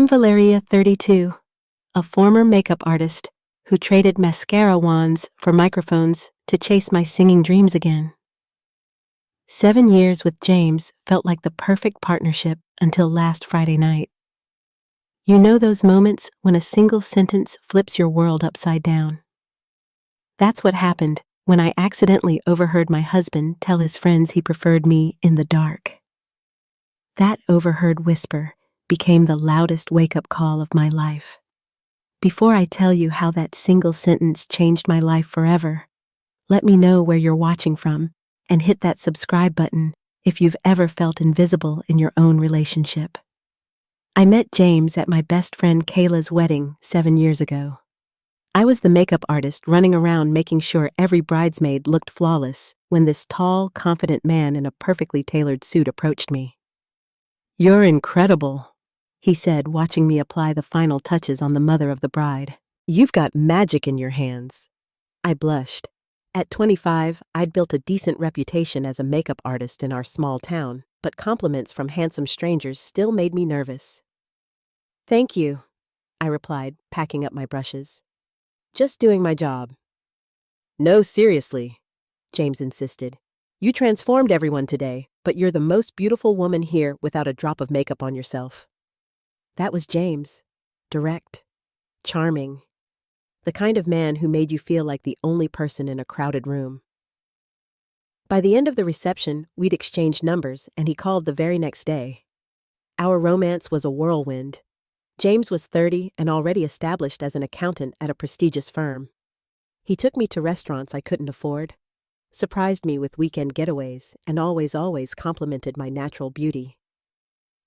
I'm Valeria, 32, a former makeup artist who traded mascara wands for microphones to chase my singing dreams again. 7 years with James felt like the perfect partnership until last Friday night. You know those moments when a single sentence flips your world upside down? That's what happened when I accidentally overheard my husband tell his friends he preferred me in the dark. That overheard whisper became the loudest wake-up call of my life. Before I tell you how that single sentence changed my life forever, let me know where you're watching from and hit that subscribe button if you've ever felt invisible in your own relationship. I met James at my best friend Kayla's wedding 7 years ago. I was the makeup artist running around making sure every bridesmaid looked flawless when this tall, confident man in a perfectly tailored suit approached me. "You're incredible," he said, watching me apply the final touches on the mother of the bride. "You've got magic in your hands." I blushed. At 25, I'd built a decent reputation as a makeup artist in our small town, but compliments from handsome strangers still made me nervous. "Thank you," I replied, packing up my brushes. "Just doing my job." "No, seriously," James insisted. "You transformed everyone today, but you're the most beautiful woman here without a drop of makeup on yourself." That was James. Direct. Charming. The kind of man who made you feel like the only person in a crowded room. By the end of the reception, we'd exchanged numbers, and he called the very next day. Our romance was a whirlwind. James was 30 and already established as an accountant at a prestigious firm. He took me to restaurants I couldn't afford, surprised me with weekend getaways, and always complimented my natural beauty.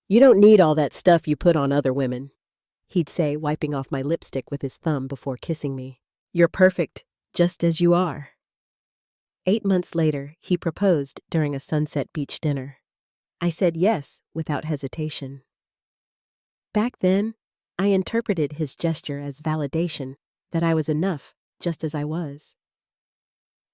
"You don't need all that stuff you put on other women," he'd say, wiping off my lipstick with his thumb before kissing me. "You're perfect, just as you are." 8 months later, he proposed during a Sunset Beach dinner. I said yes without hesitation. Back then, I interpreted his gesture as validation that I was enough just as I was.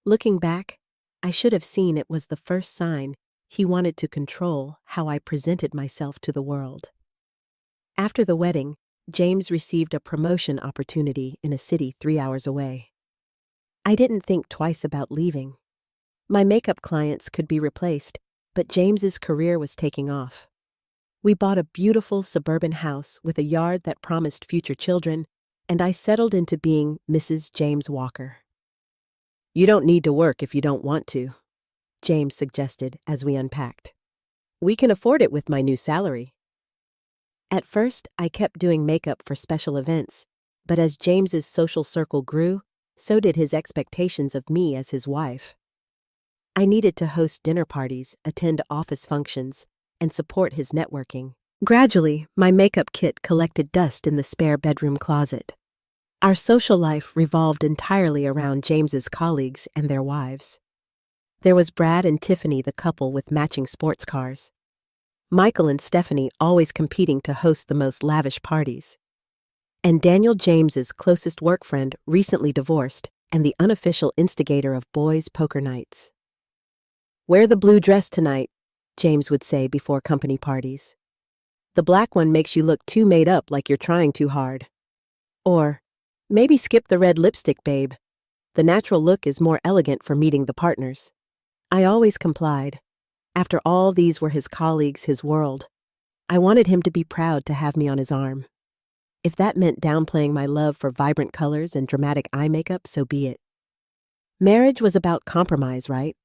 Looking back, I should have seen it was the first sign he wanted to control how I presented myself to the world. After the wedding, James received a promotion opportunity in a city 3 hours away. I didn't think twice about leaving. My makeup clients could be replaced, but James's career was taking off. We bought a beautiful suburban house with a yard that promised future children, and I settled into being Mrs. James Walker. "You don't need to work if you don't want to," James suggested as we unpacked. "We can afford it with my new salary." At first, I kept doing makeup for special events, but as James's social circle grew, so did his expectations of me as his wife. I needed to host dinner parties, attend office functions, and support his networking. Gradually, my makeup kit collected dust in the spare bedroom closet. Our social life revolved entirely around James's colleagues and their wives. There was Brad and Tiffany, the couple with matching sports cars. Michael and Stephanie always competing to host the most lavish parties. And Daniel, James's closest work friend, recently divorced and the unofficial instigator of boys' poker nights. "Wear the blue dress tonight," James would say before company parties. "The black one makes you look too made up, like you're trying too hard." Or, "Maybe skip the red lipstick, babe. The natural look is more elegant for meeting the partners." I always complied. After all, these were his colleagues, his world. I wanted him to be proud to have me on his arm. If that meant downplaying my love for vibrant colors and dramatic eye makeup, so be it. Marriage was about compromise, right?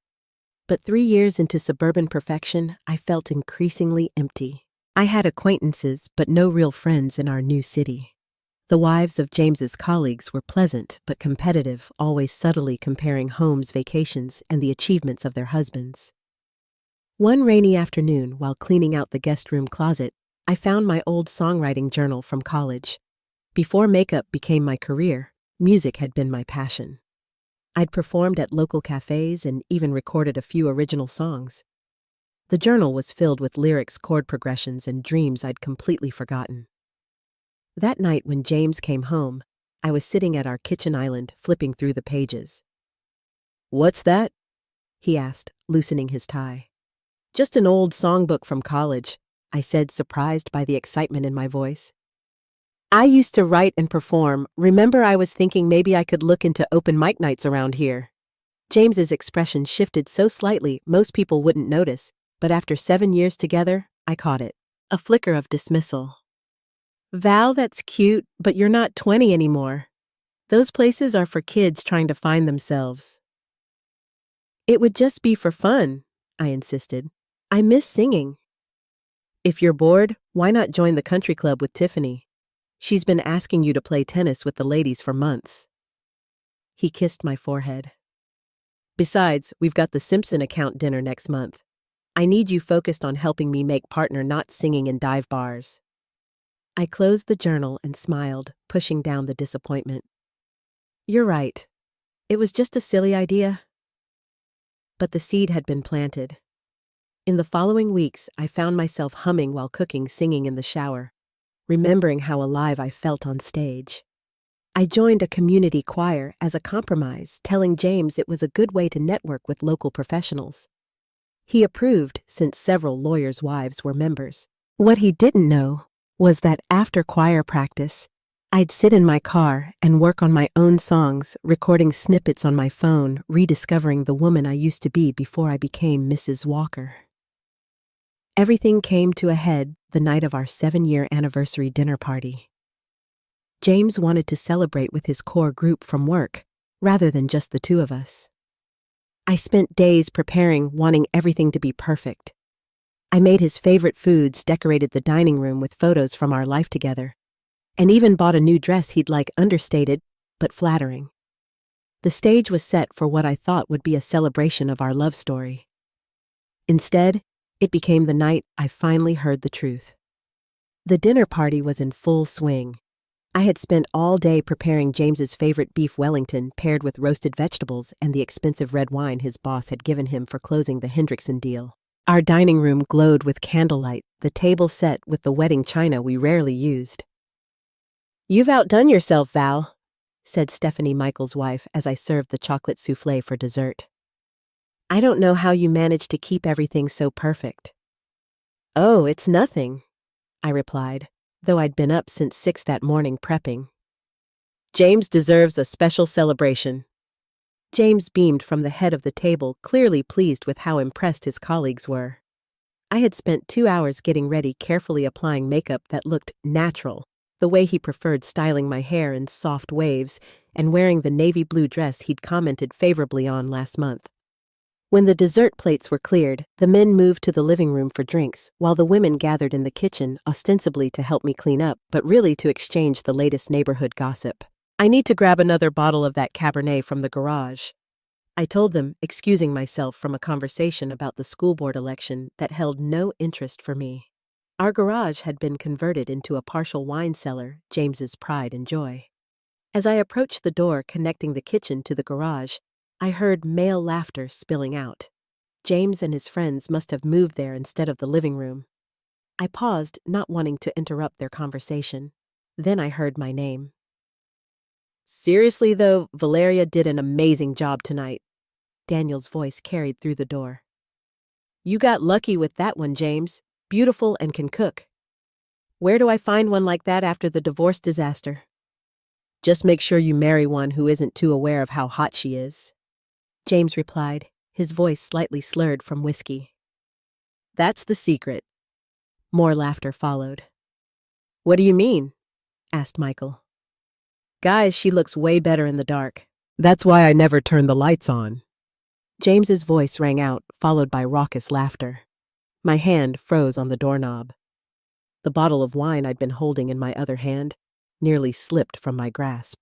But 3 years into suburban perfection, I felt increasingly empty. I had acquaintances, but no real friends in our new city. The wives of James's colleagues were pleasant but competitive, always subtly comparing homes, vacations, and the achievements of their husbands. One rainy afternoon, while cleaning out the guest room closet, I found my old songwriting journal from college. Before makeup became my career, music had been my passion. I'd performed at local cafes and even recorded a few original songs. The journal was filled with lyrics, chord progressions, and dreams I'd completely forgotten. That night when James came home, I was sitting at our kitchen island, flipping through the pages. "What's that?" he asked, loosening his tie. "Just an old songbook from college," I said, surprised by the excitement in my voice. I used to write and perform. Remember, I was thinking maybe I could look into open mic nights around here. James's expression shifted so slightly most people wouldn't notice, but after 7 years together, I caught it. A flicker of dismissal. Val, that's cute, but you're not 20 anymore. Those places are for kids trying to find themselves. It would just be for fun, I insisted. I miss singing. If you're bored, why not join the country club with Tiffany? She's been asking you to play tennis with the ladies for months. He kissed my forehead. Besides, we've got the Simpson account dinner next month. I need you focused on helping me make partner, not singing in dive bars. I closed the journal and smiled, pushing down the disappointment. You're right. It was just a silly idea. But the seed had been planted. In the following weeks, I found myself humming while cooking, singing in the shower, remembering how alive I felt on stage. I joined a community choir as a compromise, telling James it was a good way to network with local professionals. He approved since several lawyers' wives were members. What he didn't know was that after choir practice, I'd sit in my car and work on my own songs, recording snippets on my phone, rediscovering the woman I used to be before I became Mrs. Walker. Everything came to a head the night of our 7-year anniversary dinner party. James wanted to celebrate with his core group from work, rather than just the two of us. I spent days preparing, wanting everything to be perfect. I made his favorite foods, decorated the dining room with photos from our life together, and even bought a new dress he'd like, understated, but flattering. The stage was set for what I thought would be a celebration of our love story. Instead, it became the night I finally heard the truth. The dinner party was in full swing. I had spent all day preparing James's favorite beef Wellington paired with roasted vegetables and the expensive red wine his boss had given him for closing the Hendrickson deal. Our dining room glowed with candlelight, the table set with the wedding china we rarely used. "You've outdone yourself, Val," said Stephanie, Michael's wife, as I served the chocolate soufflé for dessert. "I don't know how you managed to keep everything so perfect." "Oh, it's nothing," I replied, though I'd been up since 6 that morning prepping. "James deserves a special celebration." James beamed from the head of the table, clearly pleased with how impressed his colleagues were. I had spent 2 hours getting ready, carefully applying makeup that looked natural, the way he preferred styling my hair in soft waves, and wearing the navy blue dress he'd commented favorably on last month. When the dessert plates were cleared, the men moved to the living room for drinks, while the women gathered in the kitchen, ostensibly to help me clean up, but really to exchange the latest neighborhood gossip. "I need to grab another bottle of that Cabernet from the garage," I told them, excusing myself from a conversation about the school board election that held no interest for me. Our garage had been converted into a partial wine cellar, James's pride and joy. As I approached the door connecting the kitchen to the garage, I heard male laughter spilling out. James and his friends must have moved there instead of the living room. I paused, not wanting to interrupt their conversation. Then I heard my name. "Seriously though, Valeria did an amazing job tonight." Daniel's voice carried through the door. "You got lucky with that one, James. Beautiful and can cook. Where do I find one like that after the divorce disaster?" "Just make sure you marry one who isn't too aware of how hot she is," James replied, his voice slightly slurred from whiskey. "That's the secret." More laughter followed. "What do you mean?" asked Michael. "Guys, she looks way better in the dark. That's why I never turn the lights on." James's voice rang out, followed by raucous laughter. My hand froze on the doorknob. The bottle of wine I'd been holding in my other hand nearly slipped from my grasp.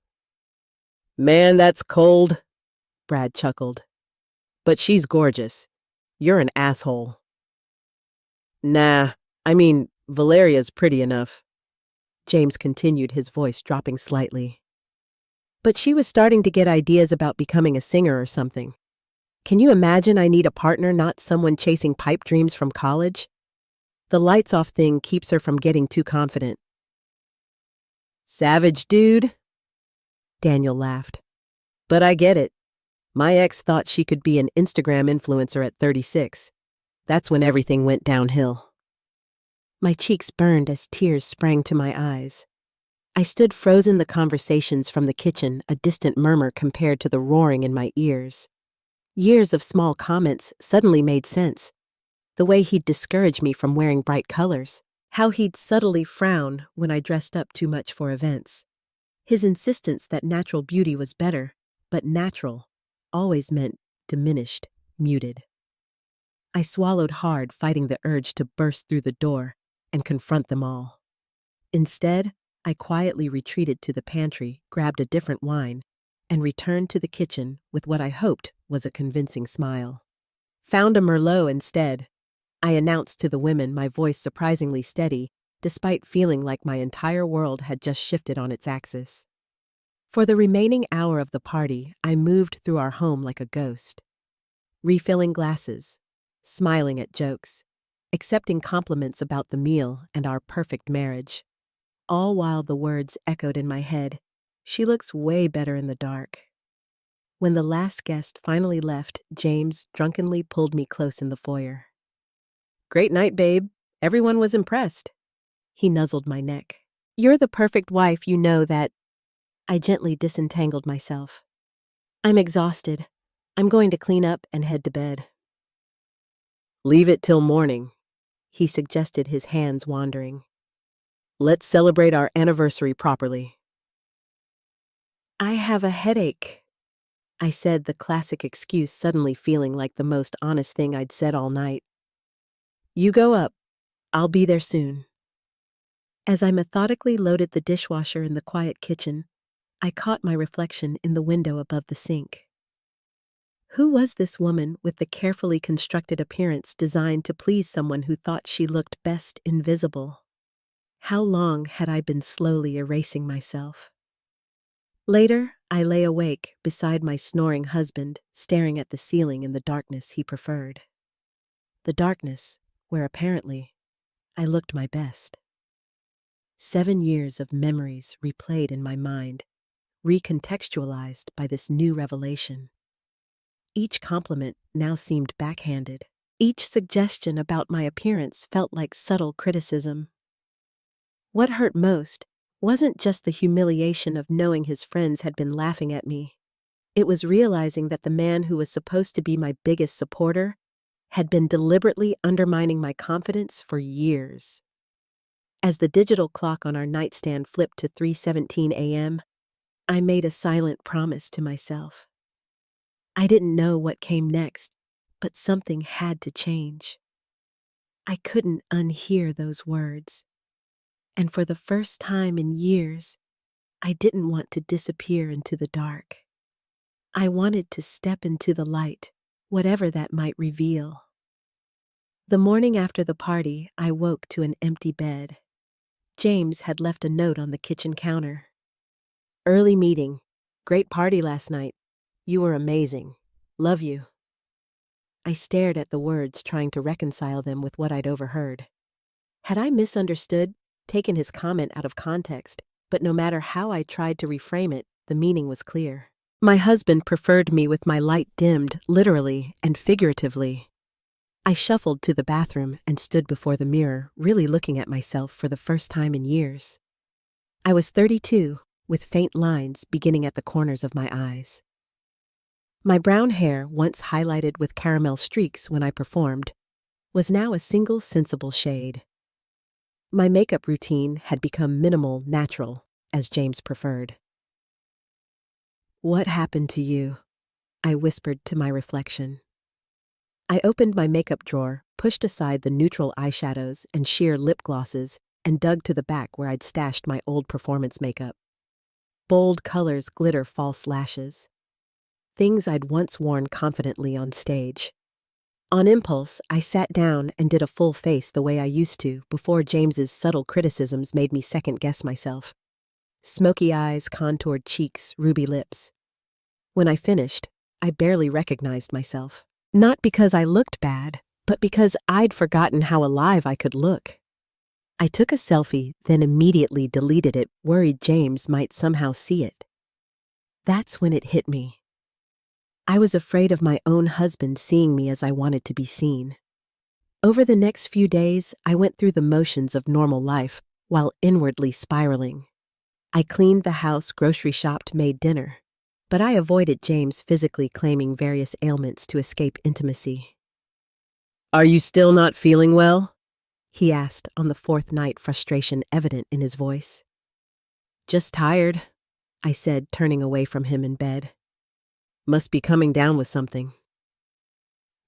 "Man, that's cold," Brad chuckled. "But she's gorgeous. You're an asshole." "Nah, I mean, Valeria's pretty enough," James continued, his voice dropping slightly. "But she was starting to get ideas about becoming a singer or something. Can you imagine? I need a partner, not someone chasing pipe dreams from college." The lights off thing keeps her from getting too confident. "Savage, dude." Daniel laughed. "But I get it. My ex thought she could be an Instagram influencer at 36. That's when everything went downhill." My cheeks burned as tears sprang to my eyes. I stood frozen, the conversations from the kitchen, a distant murmur compared to the roaring in my ears. Years of small comments suddenly made sense. The way he'd discourage me from wearing bright colors, how he'd subtly frown when I dressed up too much for events. His insistence that natural beauty was better, but natural always meant diminished, muted. I swallowed hard, fighting the urge to burst through the door and confront them all. Instead, I quietly retreated to the pantry, grabbed a different wine, and returned to the kitchen with what I hoped was a convincing smile. "Found a Merlot instead," I announced to the women, my voice surprisingly steady, despite feeling like my entire world had just shifted on its axis. For the remaining hour of the party, I moved through our home like a ghost, refilling glasses, smiling at jokes, accepting compliments about the meal and our perfect marriage, all while the words echoed in my head, "She looks way better in the dark." When the last guest finally left, James drunkenly pulled me close in the foyer. "Great night, babe. Everyone was impressed." He nuzzled my neck. "You're the perfect wife, you know that." I gently disentangled myself. "I'm exhausted. I'm going to clean up and head to bed." "Leave it till morning," he suggested, his hands wandering. "Let's celebrate our anniversary properly." "I have a headache," I said, the classic excuse suddenly feeling like the most honest thing I'd said all night. "You go up. I'll be there soon." As I methodically loaded the dishwasher in the quiet kitchen, I caught my reflection in the window above the sink. Who was this woman with the carefully constructed appearance designed to please someone who thought she looked best invisible? How long had I been slowly erasing myself? Later, I lay awake beside my snoring husband, staring at the ceiling in the darkness he preferred. The darkness where apparently I looked my best. 7 years of memories replayed in my mind, recontextualized by this new revelation. Each compliment now seemed backhanded. Each suggestion about my appearance felt like subtle criticism. What hurt most wasn't just the humiliation of knowing his friends had been laughing at me. It was realizing that the man who was supposed to be my biggest supporter had been deliberately undermining my confidence for years. As the digital clock on our nightstand flipped to 3:17 a.m., I made a silent promise to myself. I didn't know what came next, but something had to change. I couldn't unhear those words. And for the first time in years, I didn't want to disappear into the dark. I wanted to step into the light, whatever that might reveal. The morning after the party, I woke to an empty bed. James had left a note on the kitchen counter. "Early meeting. Great party last night. You were amazing. Love you." I stared at the words, trying to reconcile them with what I'd overheard. Had I misunderstood, taken his comment out of context? But no matter how I tried to reframe it, the meaning was clear. My husband preferred me with my light dimmed, literally and figuratively. I shuffled to the bathroom and stood before the mirror, really looking at myself for the first time in years. I was 32, with faint lines beginning at the corners of my eyes. My brown hair, once highlighted with caramel streaks when I performed, was now a single sensible shade. My makeup routine had become minimal, natural, as James preferred. "What happened to you?" I whispered to my reflection. I opened my makeup drawer, pushed aside the neutral eyeshadows and sheer lip glosses, and dug to the back where I'd stashed my old performance makeup. Bold colors glitter false lashes. Things I'd once worn confidently on stage. On impulse, I sat down and did a full face the way I used to before James's subtle criticisms made me second-guess myself. Smoky eyes, contoured cheeks, ruby lips. When I finished, I barely recognized myself. Not because I looked bad, but because I'd forgotten how alive I could look. I took a selfie, then immediately deleted it, worried James might somehow see it. That's when it hit me. I was afraid of my own husband seeing me as I wanted to be seen. Over the next few days, I went through the motions of normal life while inwardly spiraling. I cleaned the house, grocery shopped, made dinner. But I avoided James physically claiming various ailments to escape intimacy. "Are you still not feeling well?" he asked on the fourth night, frustration evident in his voice. "Just tired," I said, turning away from him in bed. "Must be coming down with something."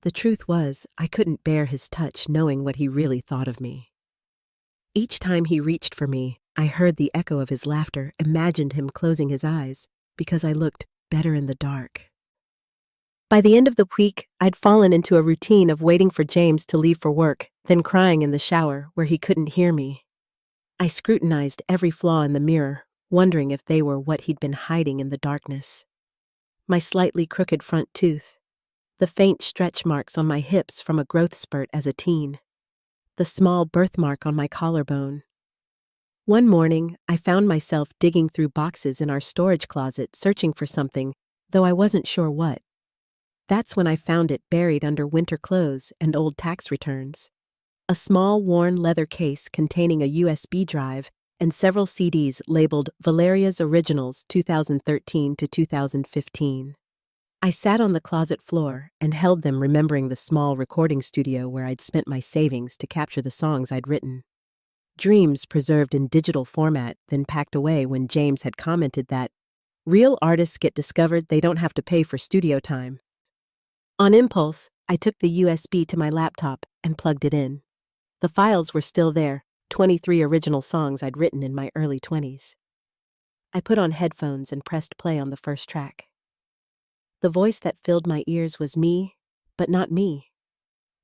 The truth was, I couldn't bear his touch, knowing what he really thought of me. Each time he reached for me, I heard the echo of his laughter, imagined him closing his eyes, because I looked better in the dark. By the end of the week, I'd fallen into a routine of waiting for James to leave for work, then crying in the shower where he couldn't hear me. I scrutinized every flaw in the mirror, wondering if they were what he'd been hiding in the darkness. My slightly crooked front tooth, the faint stretch marks on my hips from a growth spurt as a teen, the small birthmark on my collarbone. One morning, I found myself digging through boxes in our storage closet searching for something, though I wasn't sure what. That's when I found it buried under winter clothes and old tax returns. A small, worn leather case containing a USB drive and several CDs labeled Valeria's Originals 2013 to 2015. I sat on the closet floor and held them, remembering the small recording studio where I'd spent my savings to capture the songs I'd written. Dreams preserved in digital format, then packed away when James had commented that real artists get discovered, they don't have to pay for studio time. On impulse, I took the USB to my laptop and plugged it in. The files were still there, 23 original songs I'd written in my early 20s. I put on headphones and pressed play on the first track. The voice that filled my ears was me, but not me.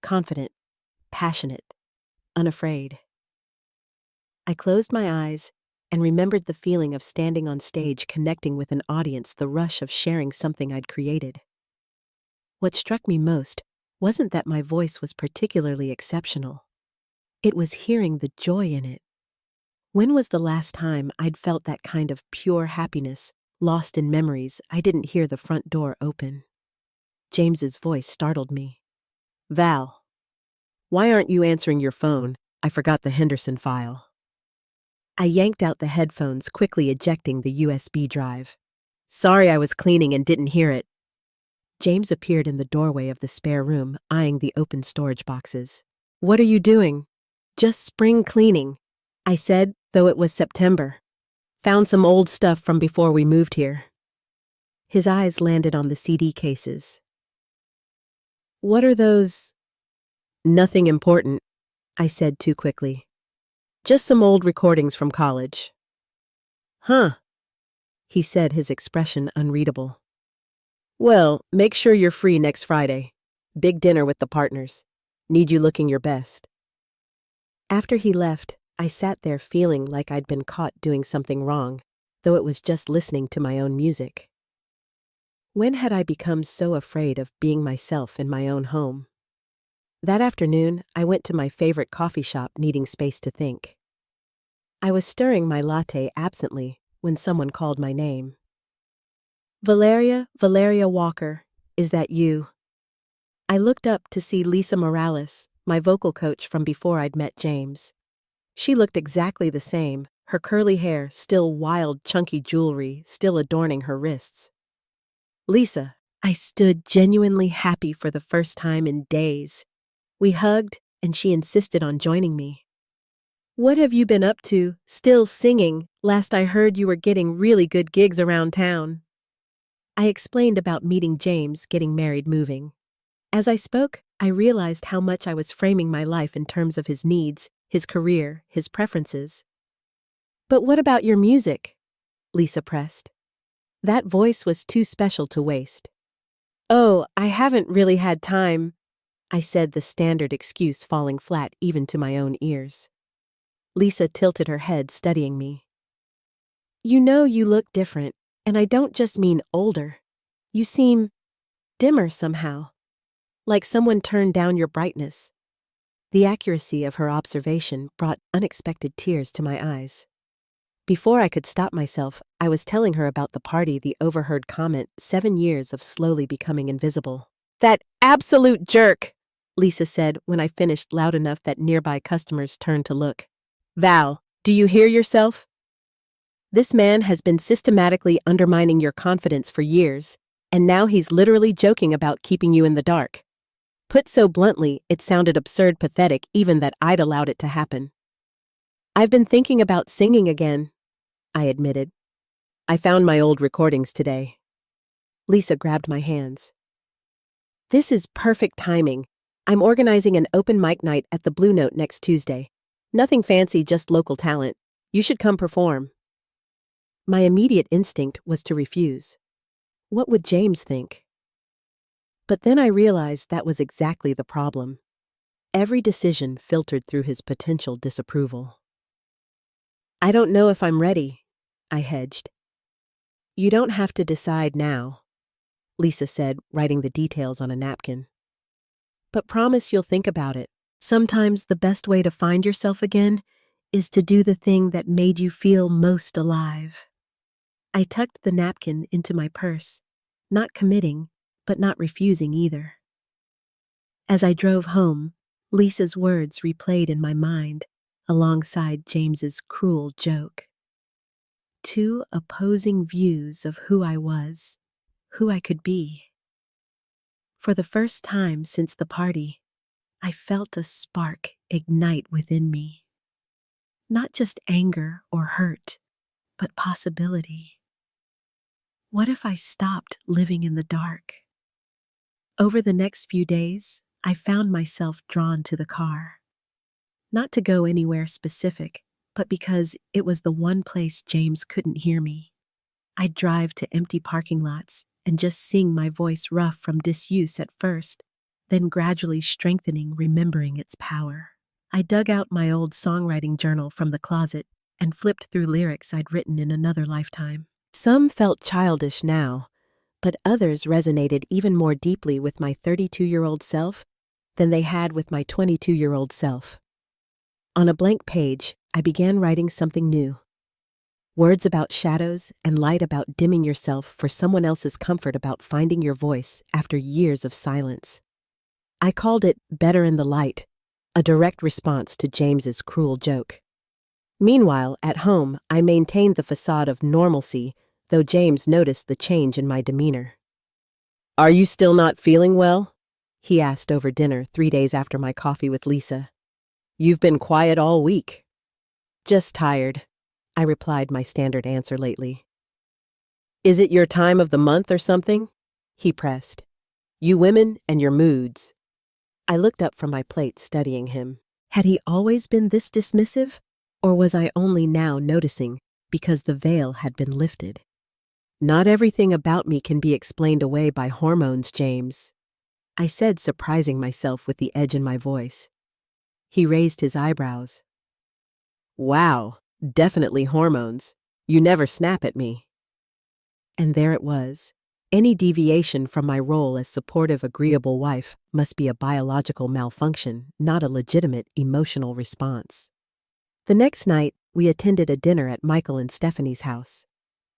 Confident, passionate, unafraid. I closed my eyes and remembered the feeling of standing on stage, connecting with an audience, the rush of sharing something I'd created. What struck me most wasn't that my voice was particularly exceptional. It was hearing the joy in it. When was the last time I'd felt that kind of pure happiness, lost in memories I didn't hear the front door open? James's voice startled me. "Val, why aren't you answering your phone? I forgot the Henderson file." I yanked out the headphones, quickly ejecting the USB drive. "Sorry, I was cleaning and didn't hear it." James appeared in the doorway of the spare room, eyeing the open storage boxes. "What are you doing?" "Just spring cleaning," I said, though it was September. "Found some old stuff from before we moved here." His eyes landed on the CD cases. "What are those?" "Nothing important," I said too quickly. "Just some old recordings from college." "Huh," he said, his expression unreadable. "Well, make sure you're free next Friday. Big dinner with the partners. Need you looking your best." After he left, I sat there feeling like I'd been caught doing something wrong, though it was just listening to my own music. When had I become so afraid of being myself in my own home? That afternoon, I went to my favorite coffee shop, needing space to think. I was stirring my latte absently when someone called my name. Valeria Walker, is that you?" I looked up to see Lisa Morales, my vocal coach from before I'd met James. She looked exactly the same, her curly hair, still wild, chunky jewelry, still adorning her wrists. "Lisa," I stood, genuinely happy for the first time in days. We hugged, and she insisted on joining me. "What have you been up to? Still singing? Last I heard you were getting really good gigs around town." I explained about meeting James, getting married, moving. As I spoke, I realized how much I was framing my life in terms of his needs, his career, his preferences. "But what about your music?" Lisa pressed. That voice was too special to waste. "Oh, I haven't really had time," I said, the standard excuse falling flat even to my own ears. Lisa tilted her head, studying me. "You know you look different, and I don't just mean older. You seem dimmer somehow, like someone turned down your brightness." The accuracy of her observation brought unexpected tears to my eyes. Before I could stop myself, I was telling her about the party, the overheard comment, 7 years of slowly becoming invisible. "That absolute jerk," Lisa said when I finished, loud enough that nearby customers turned to look. "Val, do you hear yourself?" This man has been systematically undermining your confidence for years, and now he's literally joking about keeping you in the dark. Put so bluntly, it sounded absurd, pathetic, even that I'd allowed it to happen. I've been thinking about singing again, I admitted. I found my old recordings today. Lisa grabbed my hands. This is perfect timing. I'm organizing an open mic night at the Blue Note next Tuesday. Nothing fancy, just local talent. You should come perform. My immediate instinct was to refuse. What would James think? But then I realized that was exactly the problem. Every decision filtered through his potential disapproval. I don't know if I'm ready, I hedged. You don't have to decide now, Lisa said, writing the details on a napkin. But promise you'll think about it. Sometimes the best way to find yourself again is to do the thing that made you feel most alive. I tucked the napkin into my purse, not committing, but not refusing either. As I drove home, Lisa's words replayed in my mind, alongside James's cruel joke. Two opposing views of who I was, who I could be. For the first time since the party, I felt a spark ignite within me. Not just anger or hurt, but possibility. What if I stopped living in the dark? Over the next few days, I found myself drawn to the car. Not to go anywhere specific, but because it was the one place James couldn't hear me. I'd drive to empty parking lots and just sing my voice rough from disuse at first, then gradually strengthening, remembering its power. I dug out my old songwriting journal from the closet and flipped through lyrics I'd written in another lifetime. Some felt childish now, but others resonated even more deeply with my 32-year-old self than they had with my 22-year-old self. On a blank page, I began writing something new. Words about shadows and light, about dimming yourself for someone else's comfort, about finding your voice after years of silence. I called it Better in the Light, a direct response to James's cruel joke. Meanwhile, at home, I maintained the facade of normalcy, though James noticed the change in my demeanor. "Are you still not feeling well?" he asked over dinner 3 days after my coffee with Lisa. "You've been quiet all week." "Just tired," I replied, my standard answer lately. "Is it your time of the month or something?" he pressed. "You women and your moods." I looked up from my plate, studying him. Had he always been this dismissive? Or was I only now noticing because the veil had been lifted? "Not everything about me can be explained away by hormones, James," I said, surprising myself with the edge in my voice. He raised his eyebrows. "Wow, definitely hormones. You never snap at me." And there it was. Any deviation from my role as supportive, agreeable wife must be a biological malfunction, not a legitimate emotional response. The next night, we attended a dinner at Michael and Stephanie's house.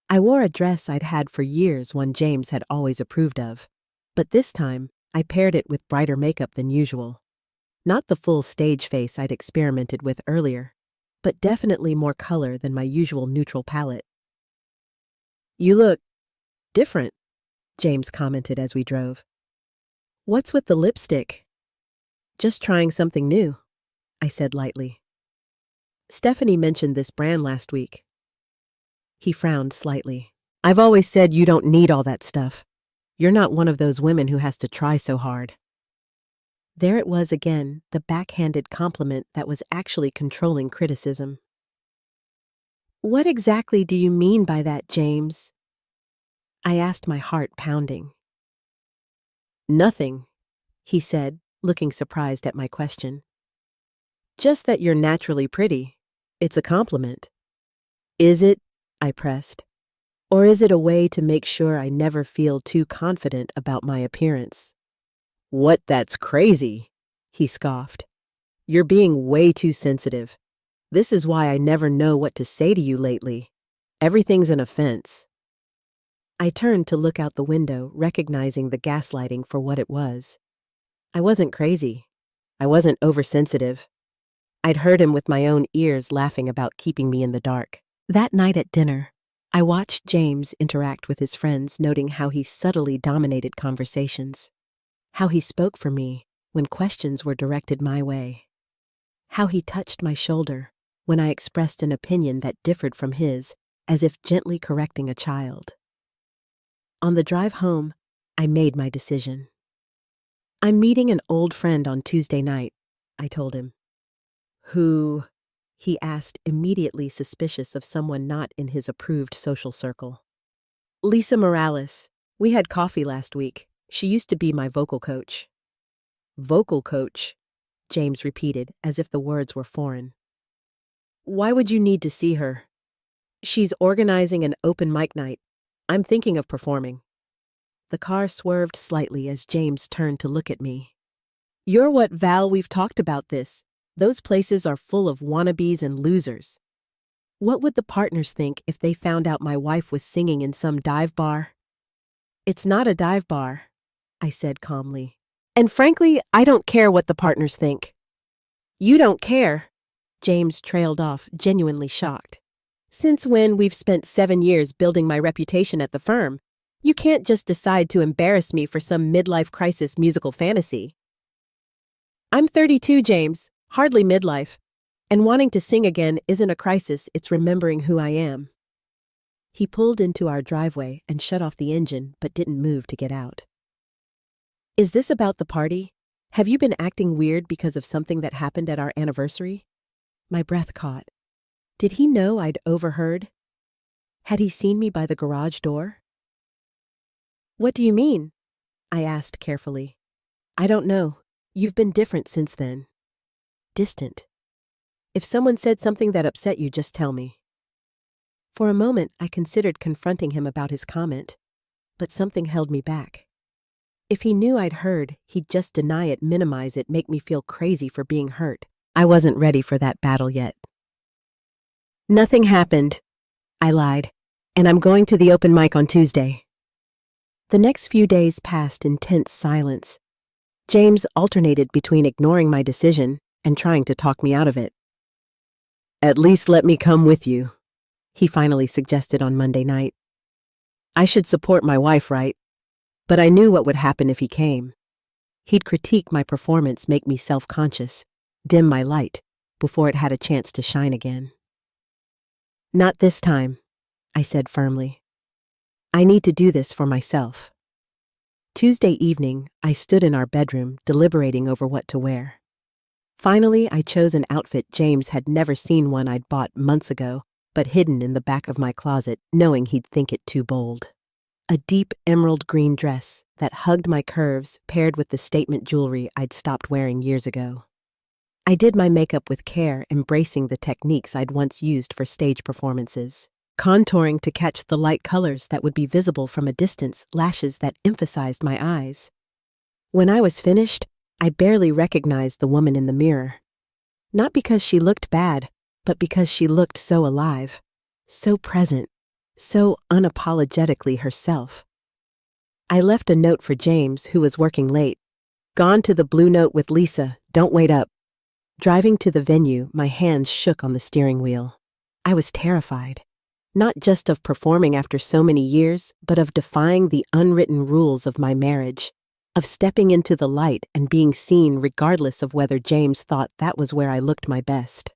I wore a dress I'd had for years, one James had always approved of. But this time, I paired it with brighter makeup than usual. Not the full stage face I'd experimented with earlier, but definitely more color than my usual neutral palette. "You look different," James commented as we drove. "What's with the lipstick?" "Just trying something new," I said lightly. "Stephanie mentioned this brand last week." He frowned slightly. "I've always said you don't need all that stuff. You're not one of those women who has to try so hard." There it was again, the backhanded compliment that was actually controlling criticism. "What exactly do you mean by that, James?" I asked, my heart pounding. "Nothing," he said, looking surprised at my question. "Just that you're naturally pretty. It's a compliment." "Is it?" I pressed. "Or is it a way to make sure I never feel too confident about my appearance?" "What, that's crazy," he scoffed. "You're being way too sensitive. This is why I never know what to say to you lately. Everything's an offense." I turned to look out the window, recognizing the gaslighting for what it was. I wasn't crazy. I wasn't oversensitive. I'd heard him with my own ears laughing about keeping me in the dark. That night at dinner, I watched James interact with his friends, noting how he subtly dominated conversations, how he spoke for me when questions were directed my way, how he touched my shoulder when I expressed an opinion that differed from his, as if gently correcting a child. On the drive home, I made my decision. "I'm meeting an old friend on Tuesday night," I told him. "Who?" he asked, immediately suspicious of someone not in his approved social circle. "Lisa Morales. We had coffee last week. She used to be my vocal coach." "Vocal coach?" James repeated, as if the words were foreign. "Why would you need to see her?" "She's organizing an open mic night. I'm thinking of performing." The car swerved slightly as James turned to look at me. "You're what, Val, we've talked about this. Those places are full of wannabes and losers. What would the partners think if they found out my wife was singing in some dive bar?" "It's not a dive bar," I said calmly. "And frankly, I don't care what the partners think." "You don't care?" James trailed off, genuinely shocked. "Since when we've spent 7 years building my reputation at the firm, you can't just decide to embarrass me for some midlife crisis musical fantasy." "I'm 32, James, hardly midlife. And wanting to sing again isn't a crisis, it's remembering who I am." He pulled into our driveway and shut off the engine, but didn't move to get out. "Is this about the party? Have you been acting weird because of something that happened at our anniversary?" My breath caught. Did he know I'd overheard? Had he seen me by the garage door? "What do you mean?" I asked carefully. "I don't know. You've been different since then. Distant. If someone said something that upset you, just tell me." For a moment, I considered confronting him about his comment, but something held me back. If he knew I'd heard, he'd just deny it, minimize it, make me feel crazy for being hurt. I wasn't ready for that battle yet. "Nothing happened," I lied, "and I'm going to the open mic on Tuesday." The next few days passed in tense silence. James alternated between ignoring my decision and trying to talk me out of it. "At least let me come with you," he finally suggested on Monday night. I should support my wife, right? But I knew what would happen if he came. He'd critique my performance, make me self-conscious, dim my light, before it had a chance to shine again. "Not this time," I said firmly. "I need to do this for myself." Tuesday evening, I stood in our bedroom, deliberating over what to wear. Finally, I chose an outfit James had never seen, one I'd bought months ago, but hidden in the back of my closet, knowing he'd think it too bold. A deep emerald green dress that hugged my curves, paired with the statement jewelry I'd stopped wearing years ago. I did my makeup with care, embracing the techniques I'd once used for stage performances. Contouring to catch the light colors that would be visible from a distance, lashes that emphasized my eyes. When I was finished, I barely recognized the woman in the mirror. Not because she looked bad, but because she looked so alive, so present, so unapologetically herself. I left a note for James, who was working late. "Gone to the Blue Note with Lisa, don't wait up." Driving to the venue, my hands shook on the steering wheel. I was terrified. Not just of performing after so many years, but of defying the unwritten rules of my marriage, of stepping into the light and being seen regardless of whether James thought that was where I looked my best.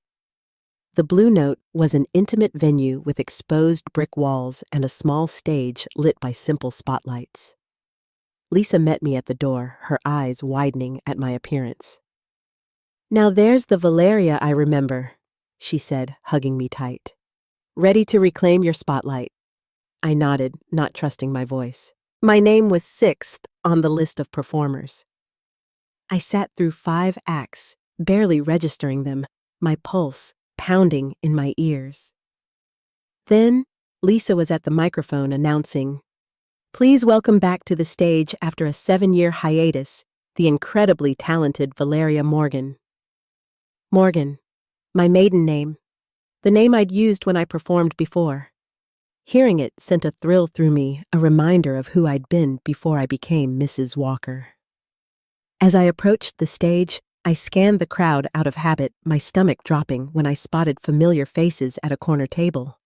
The Blue Note was an intimate venue with exposed brick walls and a small stage lit by simple spotlights. Lisa met me at the door, her eyes widening at my appearance. "Now there's the Valeria I remember," she said, hugging me tight. "Ready to reclaim your spotlight?" I nodded, not trusting my voice. My name was 6th on the list of performers. I sat through 5 acts, barely registering them, my pulse pounding in my ears. Then, Lisa was at the microphone announcing, "Please welcome back to the stage after a 7-year hiatus, the incredibly talented Valeria Morgan." Morgan, my maiden name, the name I'd used when I performed before. Hearing it sent a thrill through me, a reminder of who I'd been before I became Mrs. Walker. As I approached the stage, I scanned the crowd out of habit, my stomach dropping when I spotted familiar faces at a corner table.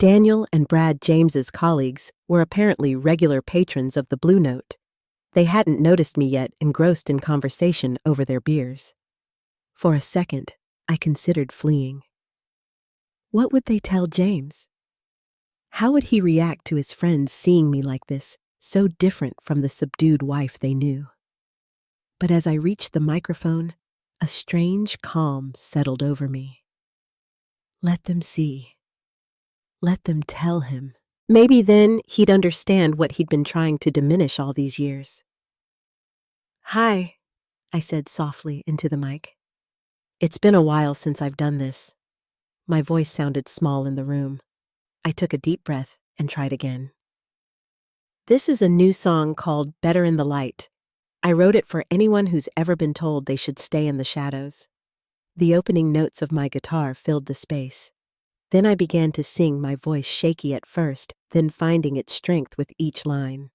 Daniel and Brad James's colleagues were apparently regular patrons of the Blue Note. They hadn't noticed me yet, engrossed in conversation over their beers. For a second, I considered fleeing. What would they tell James? How would he react to his friends seeing me like this, so different from the subdued wife they knew? But as I reached the microphone, a strange calm settled over me. Let them see. Let them tell him. Maybe then he'd understand what he'd been trying to diminish all these years. "Hi," I said softly into the mic. "It's been a while since I've done this." My voice sounded small in the room. I took a deep breath and tried again. "This is a new song called Better in the Light. I wrote it for anyone who's ever been told they should stay in the shadows." The opening notes of my guitar filled the space. Then I began to sing, my voice shaky at first, then finding its strength with each line.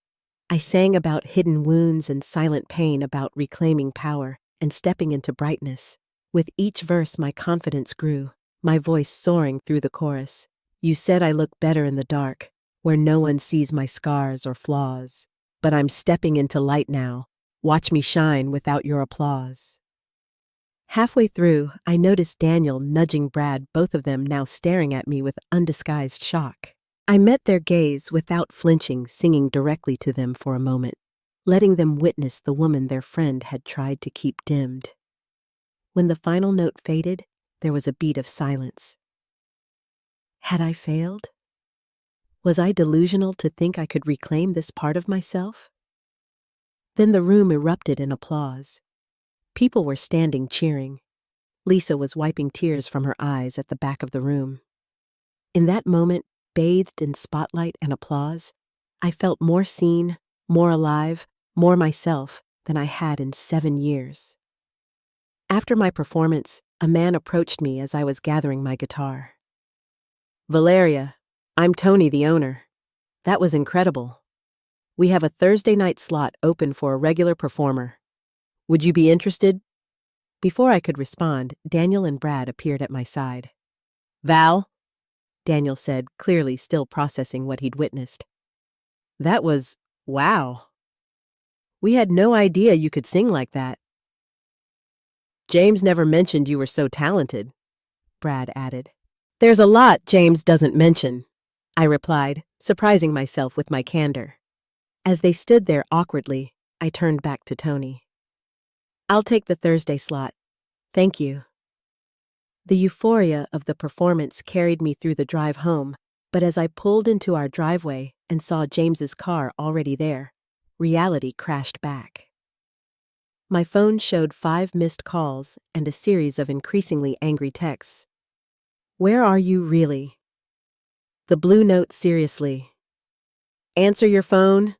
I sang about hidden wounds and silent pain, about reclaiming power and stepping into brightness. With each verse, my confidence grew, my voice soaring through the chorus. "You said I look better in the dark, where no one sees my scars or flaws. But I'm stepping into light now. Watch me shine without your applause." Halfway through, I noticed Daniel nudging Brad, both of them now staring at me with undisguised shock. I met their gaze without flinching, singing directly to them for a moment, letting them witness the woman their friend had tried to keep dimmed. When the final note faded, there was a beat of silence. Had I failed? Was I delusional to think I could reclaim this part of myself? Then the room erupted in applause. People were standing cheering. Lisa was wiping tears from her eyes at the back of the room. In that moment, bathed in spotlight and applause, I felt more seen, more alive, more myself than I had in 7 years. After my performance, a man approached me as I was gathering my guitar. "Valeria, I'm Tony, the owner. That was incredible. We have a Thursday night slot open for a regular performer. Would you be interested?" Before I could respond, Daniel and Brad appeared at my side. "Val," Daniel said, clearly still processing what he'd witnessed. "That was, wow. We had no idea you could sing like that." "James never mentioned you were so talented," Brad added. "There's a lot James doesn't mention," I replied, surprising myself with my candor. As they stood there awkwardly, I turned back to Tony. "I'll take the Thursday slot. Thank you." The euphoria of the performance carried me through the drive home, but as I pulled into our driveway and saw James's car already there, reality crashed back. My phone showed 5 missed calls and a series of increasingly angry texts. "Where are you really?" "The Blue Note, seriously." "Answer your phone."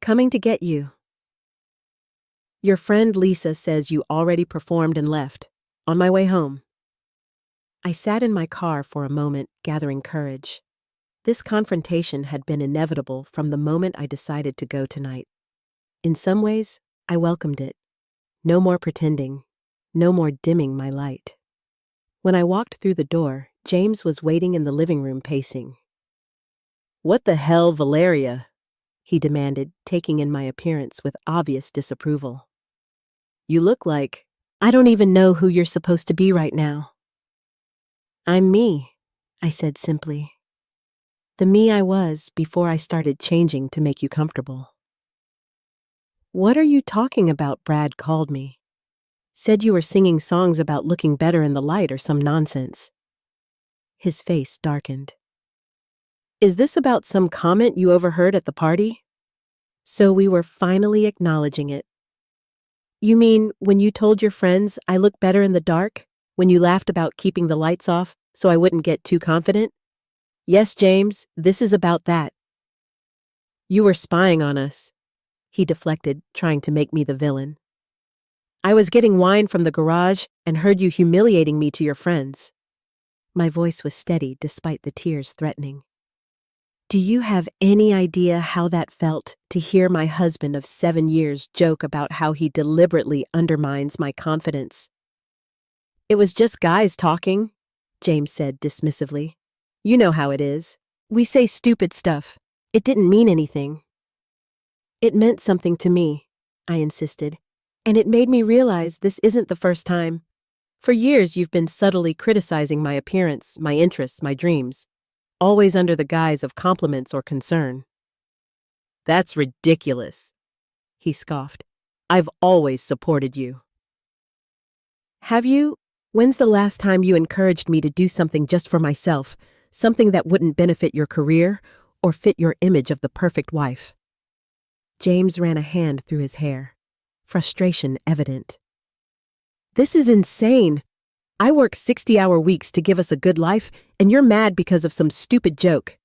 "Coming to get you." "Your friend Lisa says you already performed and left. On my way home." I sat in my car for a moment, gathering courage. This confrontation had been inevitable from the moment I decided to go tonight. In some ways, I welcomed it. No more pretending, no more dimming my light. When I walked through the door, James was waiting in the living room pacing. "What the hell, Valeria?" he demanded, taking in my appearance with obvious disapproval. "You look like—" "I don't even know who you're supposed to be right now." "I'm me," I said simply. "The me I was before I started changing to make you comfortable." "What are you talking about?" Brad called me. "Said you were singing songs about looking better in the light or some nonsense." His face darkened. "Is this about some comment you overheard at the party?" So we were finally acknowledging it. "You mean when you told your friends I look better in the dark? When you laughed about keeping the lights off so I wouldn't get too confident?" "Yes, James, this is about that." "You were spying on us," he deflected, trying to make me the villain. "I was getting wine from the garage and heard you humiliating me to your friends." My voice was steady despite the tears threatening. "Do you have any idea how that felt, to hear my husband of 7 years joke about how he deliberately undermines my confidence?" "It was just guys talking," James said dismissively. You know how it is. We say stupid stuff. It didn't mean anything. It meant something to me, I insisted, and it made me realize this isn't the first time. For years, you've been subtly criticizing my appearance, my interests, my dreams, always under the guise of compliments or concern. That's ridiculous, he scoffed. I've always supported you. Have you? When's the last time you encouraged me to do something just for myself, something that wouldn't benefit your career or fit your image of the perfect wife? James ran a hand through his hair, frustration evident. This is insane. I work 60-hour weeks to give us a good life, and you're mad because of some stupid joke.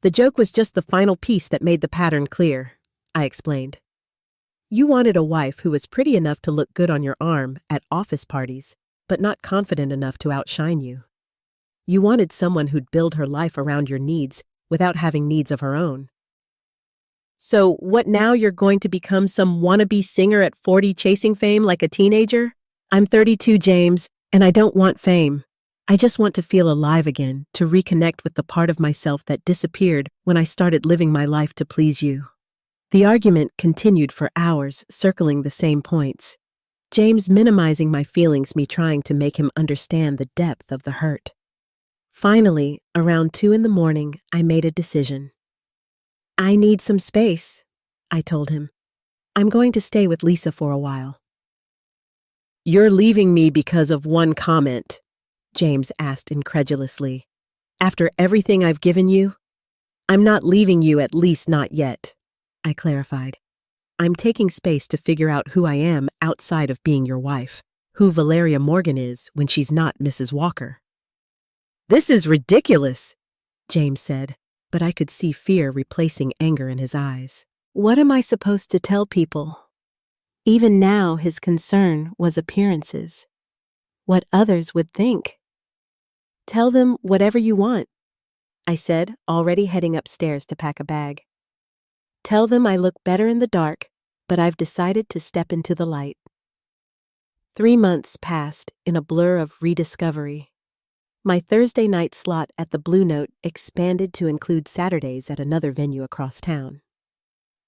The joke was just the final piece that made the pattern clear, I explained. You wanted a wife who was pretty enough to look good on your arm at office parties, but not confident enough to outshine you. You wanted someone who'd build her life around your needs without having needs of her own. So what now, you're going to become some wannabe singer at 40 chasing fame like a teenager? I'm 32, James, and I don't want fame. I just want to feel alive again, to reconnect with the part of myself that disappeared when I started living my life to please you. The argument continued for hours, circling the same points. James minimizing my feelings, me trying to make him understand the depth of the hurt. Finally, around 2 a.m, I made a decision. I need some space, I told him. I'm going to stay with Lisa for a while. You're leaving me because of one comment, James asked incredulously. After everything I've given you? I'm not leaving you, at least not yet, I clarified. I'm taking space to figure out who I am outside of being your wife, who Valeria Morgan is when she's not Mrs. Walker. This is ridiculous, James said, but I could see fear replacing anger in his eyes. What am I supposed to tell people? Even now, his concern was appearances. What others would think. Tell them whatever you want, I said, already heading upstairs to pack a bag. Tell them I look better in the dark, but I've decided to step into the light. 3 months passed in a blur of rediscovery. My Thursday night slot at the Blue Note expanded to include Saturdays at another venue across town.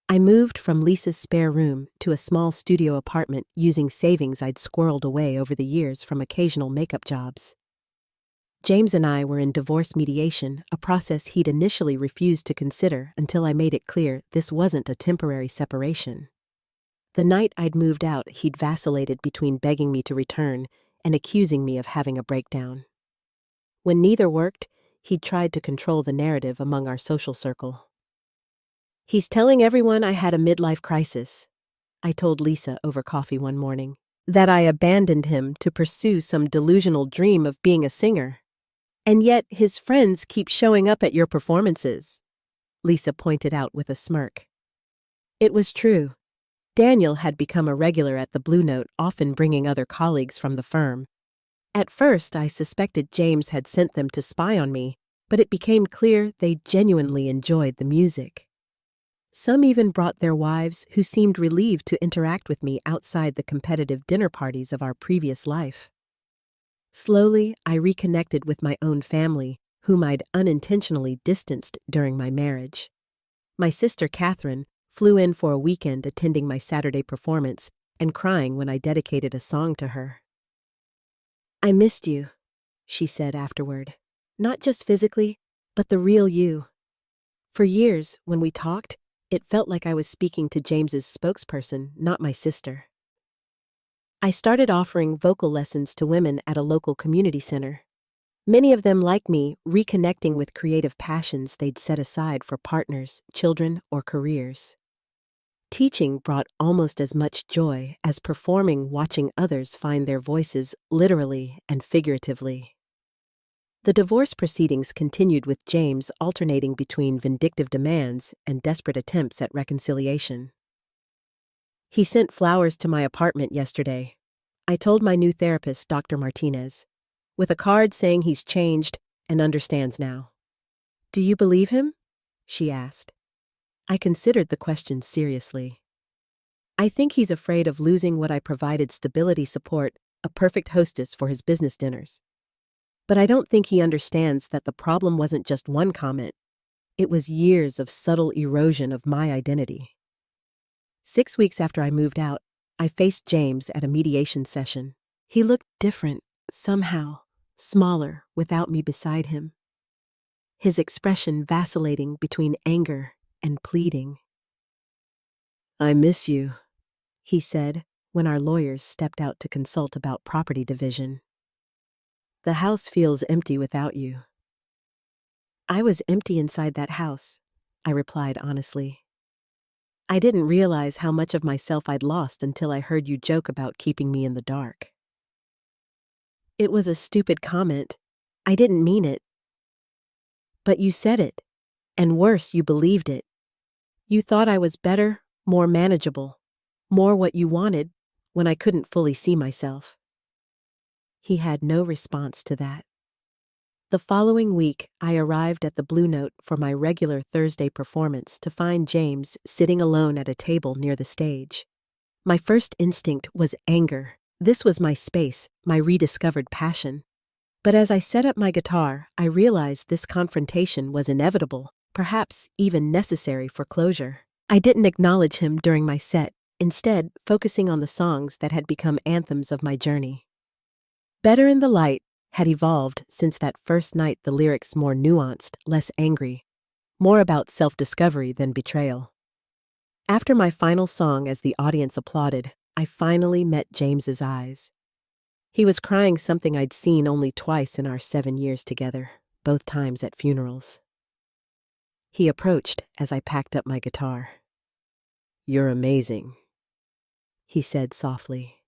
I moved from Lisa's spare room to a small studio apartment using savings I'd squirreled away over the years from occasional makeup jobs. James and I were in divorce mediation, a process he'd initially refused to consider until I made it clear this wasn't a temporary separation. The night I'd moved out, he'd vacillated between begging me to return and accusing me of having a breakdown. When neither worked, he'd tried to control the narrative among our social circle. He's telling everyone I had a midlife crisis, I told Lisa over coffee one morning, that I abandoned him to pursue some delusional dream of being a singer. And yet his friends keep showing up at your performances, Lisa pointed out with a smirk. It was true. Daniel had become a regular at the Blue Note, often bringing other colleagues from the firm. At first, I suspected James had sent them to spy on me, but it became clear they genuinely enjoyed the music. Some even brought their wives, who seemed relieved to interact with me outside the competitive dinner parties of our previous life. Slowly, I reconnected with my own family, whom I'd unintentionally distanced during my marriage. My sister Catherine flew in for a weekend attending my Saturday performance and crying when I dedicated a song to her. I missed you, she said afterward. Not just physically, but the real you. For years, when we talked, it felt like I was speaking to James's spokesperson, not my sister. I started offering vocal lessons to women at a local community center. Many of them, like me, reconnecting with creative passions they'd set aside for partners, children, or careers. Teaching brought almost as much joy as performing, watching others find their voices literally and figuratively. The divorce proceedings continued with James alternating between vindictive demands and desperate attempts at reconciliation. He sent flowers to my apartment yesterday, I told my new therapist, Dr. Martinez, with a card saying he's changed and understands now. Do you believe him? She asked. I considered the question seriously. I think he's afraid of losing what I provided: stability, support, a perfect hostess for his business dinners. But I don't think he understands that the problem wasn't just one comment. It was years of subtle erosion of my identity. 6 weeks after I moved out, I faced James at a mediation session. He looked different, somehow, smaller without me beside him. His expression vacillating between anger and pleading. "I miss you," he said when our lawyers stepped out to consult about property division. "The house feels empty without you." I was empty inside that house, I replied honestly. I didn't realize how much of myself I'd lost until I heard you joke about keeping me in the dark. It was a stupid comment. I didn't mean it. But you said it, and worse, you believed it. You thought I was better, more manageable, more what you wanted, when I couldn't fully see myself. He had no response to that. The following week, I arrived at the Blue Note for my regular Thursday performance to find James sitting alone at a table near the stage. My first instinct was anger. This was my space, my rediscovered passion. But as I set up my guitar, I realized this confrontation was inevitable, perhaps even necessary for closure. I didn't acknowledge him during my set, instead focusing on the songs that had become anthems of my journey. Better in the Light had evolved since that first night, the lyrics more nuanced, less angry, more about self-discovery than betrayal. After my final song, as the audience applauded, I finally met James's eyes. He was crying something I'd seen only twice in our 7 years together, both times at funerals. He approached as I packed up my guitar. "You're amazing," he said softly.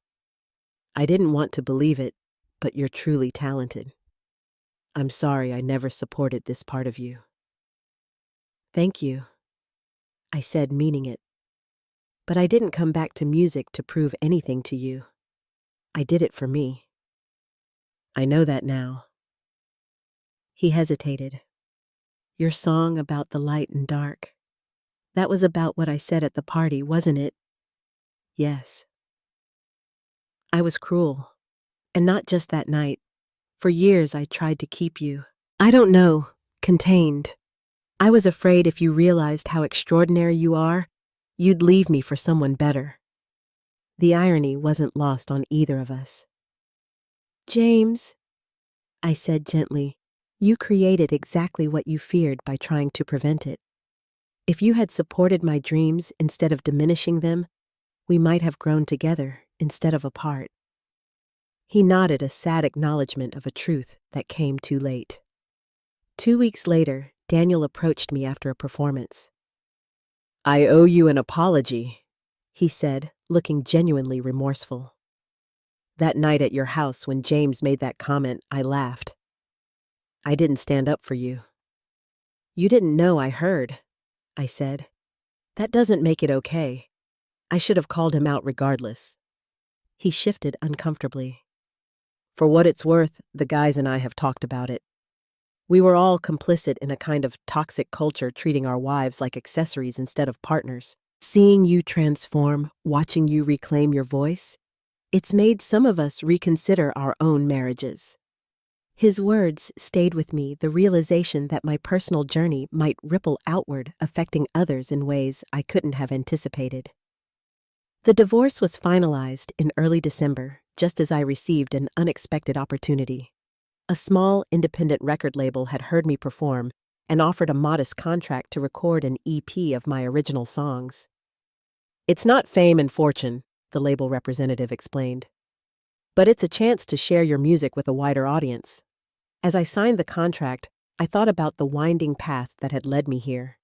"I didn't want to believe it, but you're truly talented. I'm sorry I never supported this part of you." "Thank you," I said, meaning it. "But I didn't come back to music to prove anything to you. I did it for me." "I know that now." He hesitated. "Your song about the light and dark. That was about what I said at the party, wasn't it?" "Yes." "I was cruel. And not just that night. For years I tried to keep you, I don't know, contained. I was afraid if you realized how extraordinary you are, you'd leave me for someone better." The irony wasn't lost on either of us. "James," I said gently, "you created exactly what you feared by trying to prevent it. If you had supported my dreams instead of diminishing them, we might have grown together instead of apart." He nodded, a sad acknowledgement of a truth that came too late. 2 weeks later, Daniel approached me after a performance. "I owe you an apology," he said, looking genuinely remorseful. "That night at your house when James made that comment, I laughed. I didn't stand up for you." "You didn't know I heard," I said. "That doesn't make it okay. I should have called him out regardless." He shifted uncomfortably. "For what it's worth, the guys and I have talked about it. We were all complicit in a kind of toxic culture treating our wives like accessories instead of partners. Seeing you transform, watching you reclaim your voice, it's made some of us reconsider our own marriages." His words stayed with me, the realization that my personal journey might ripple outward, affecting others in ways I couldn't have anticipated. The divorce was finalized in early December, just as I received an unexpected opportunity. A small, independent record label had heard me perform and offered a modest contract to record an EP of my original songs. "It's not fame and fortune," the label representative explained, "but it's a chance to share your music with a wider audience." As I signed the contract, I thought about the winding path that had led me here.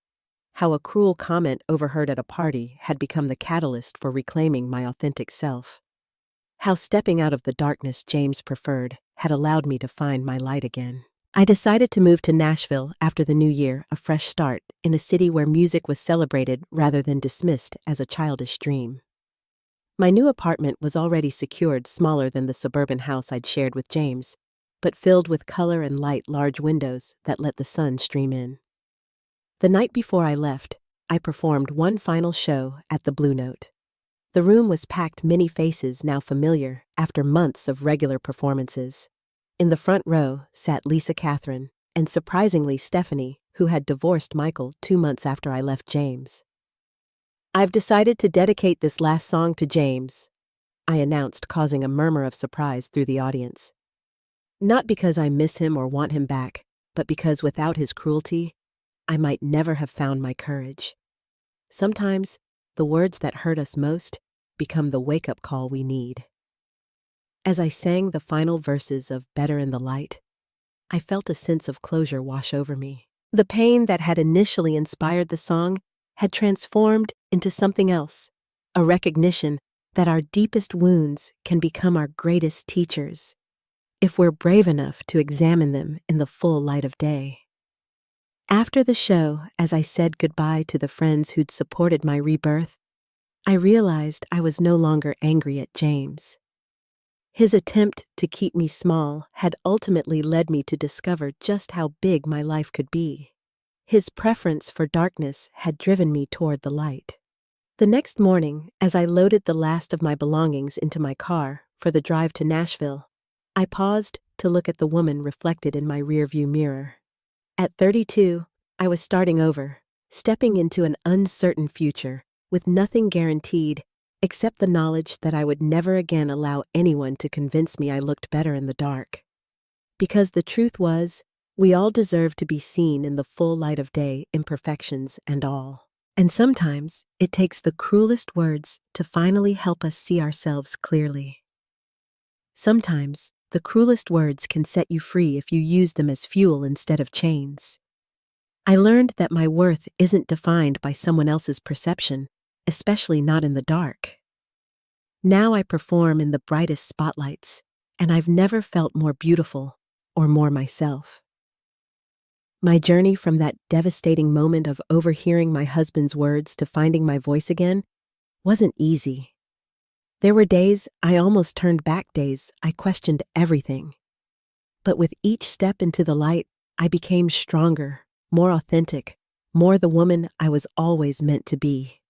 How a cruel comment overheard at a party had become the catalyst for reclaiming my authentic self. How stepping out of the darkness James preferred had allowed me to find my light again. I decided to move to Nashville after the new year, a fresh start, in a city where music was celebrated rather than dismissed as a childish dream. My new apartment was already secured, smaller than the suburban house I'd shared with James, but filled with color and light, large windows that let the sun stream in. The night before I left, I performed one final show at the Blue Note. The room was packed, many faces now familiar after months of regular performances. In the front row sat Lisa Catherine, and surprisingly Stephanie, who had divorced Michael 2 months after I left James. "I've decided to dedicate this last song to James," I announced, causing a murmur of surprise through the audience. "Not because I miss him or want him back, but because without his cruelty, I might never have found my courage. Sometimes, the words that hurt us most become the wake-up call we need." As I sang the final verses of Better in the Light, I felt a sense of closure wash over me. The pain that had initially inspired the song had transformed into something else, a recognition that our deepest wounds can become our greatest teachers, if we're brave enough to examine them in the full light of day. After the show, as I said goodbye to the friends who'd supported my rebirth, I realized I was no longer angry at James. His attempt to keep me small had ultimately led me to discover just how big my life could be. His preference for darkness had driven me toward the light. The next morning, as I loaded the last of my belongings into my car for the drive to Nashville, I paused to look at the woman reflected in my rearview mirror. At 32, I was starting over, stepping into an uncertain future with nothing guaranteed except the knowledge that I would never again allow anyone to convince me I looked better in the dark. Because the truth was, we all deserve to be seen in the full light of day, imperfections and all. And sometimes it takes the cruelest words to finally help us see ourselves clearly. Sometimes the cruelest words can set you free if you use them as fuel instead of chains. I learned that my worth isn't defined by someone else's perception, especially not in the dark. Now I perform in the brightest spotlights, and I've never felt more beautiful or more myself. My journey from that devastating moment of overhearing my husband's words to finding my voice again wasn't easy. There were days I almost turned back, days I questioned everything. But with each step into the light, I became stronger, more authentic, more the woman I was always meant to be.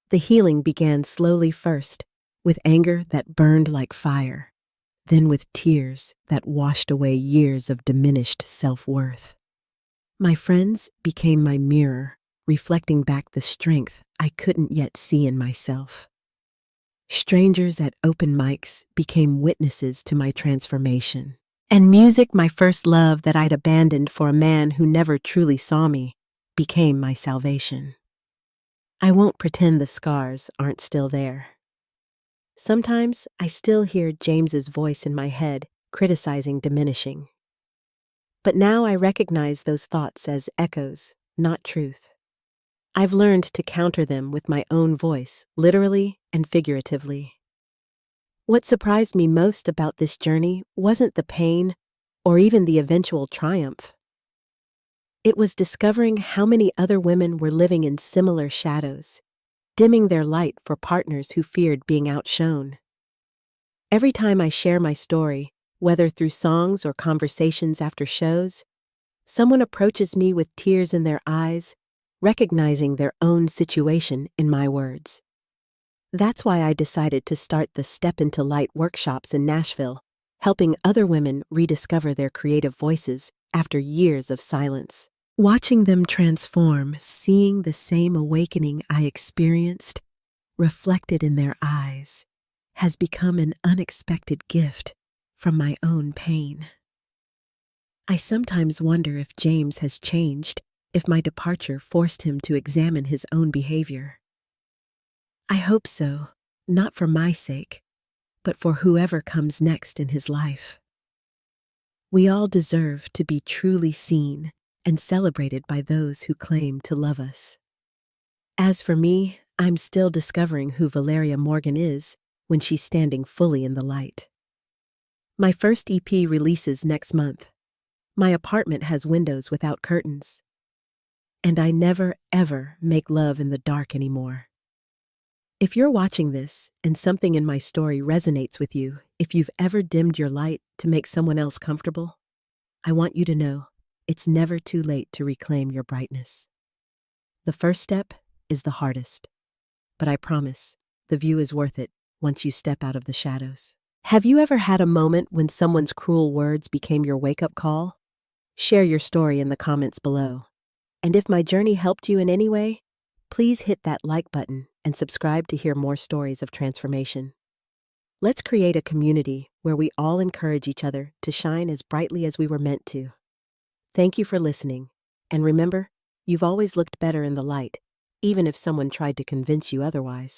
The healing began slowly first, with anger that burned like fire, then with tears that washed away years of diminished self-worth. My friends became my mirror, reflecting back the strength I couldn't yet see in myself. Strangers at open mics became witnesses to my transformation. And music, my first love that I'd abandoned for a man who never truly saw me, became my salvation. I won't pretend the scars aren't still there. Sometimes I still hear James's voice in my head, criticizing, diminishing. But now I recognize those thoughts as echoes, not truth. I've learned to counter them with my own voice, literally and figuratively. What surprised me most about this journey wasn't the pain or even the eventual triumph. It was discovering how many other women were living in similar shadows, dimming their light for partners who feared being outshone. Every time I share my story, whether through songs or conversations after shows, someone approaches me with tears in their eyes, recognizing their own situation in my words. That's why I decided to start the Step Into Light workshops in Nashville, helping other women rediscover their creative voices after years of silence. Watching them transform, seeing the same awakening I experienced reflected in their eyes, has become an unexpected gift from my own pain. I sometimes wonder if James has changed, if my departure forced him to examine his own behavior. I hope so, not for my sake, but for whoever comes next in his life. We all deserve to be truly seen and celebrated by those who claim to love us. As for me, I'm still discovering who Valeria Morgan is when she's standing fully in the light. My first EP releases next month. My apartment has windows without curtains. And I never, ever make love in the dark anymore. If you're watching this and something in my story resonates with you, if you've ever dimmed your light to make someone else comfortable, I want you to know it's never too late to reclaim your brightness. The first step is the hardest, but I promise the view is worth it once you step out of the shadows. Have you ever had a moment when someone's cruel words became your wake-up call? Share your story in the comments below. And if my journey helped you in any way, please hit that like button and subscribe to hear more stories of transformation. Let's create a community where we all encourage each other to shine as brightly as we were meant to. Thank you for listening, and remember, you've always looked better in the light, even if someone tried to convince you otherwise.